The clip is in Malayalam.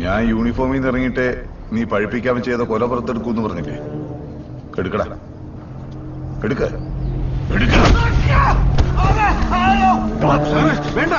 ഞാൻ യൂണിഫോമിൽ നിന്ന് ഇറങ്ങിയിട്ട് നീ പഴിപ്പിക്കാൻ ചെയ്ത കൊല പുറത്തെടുക്കൂന്ന് പറഞ്ഞില്ലേ? എടുക്കടാ, എടുക്ക വേണ്ട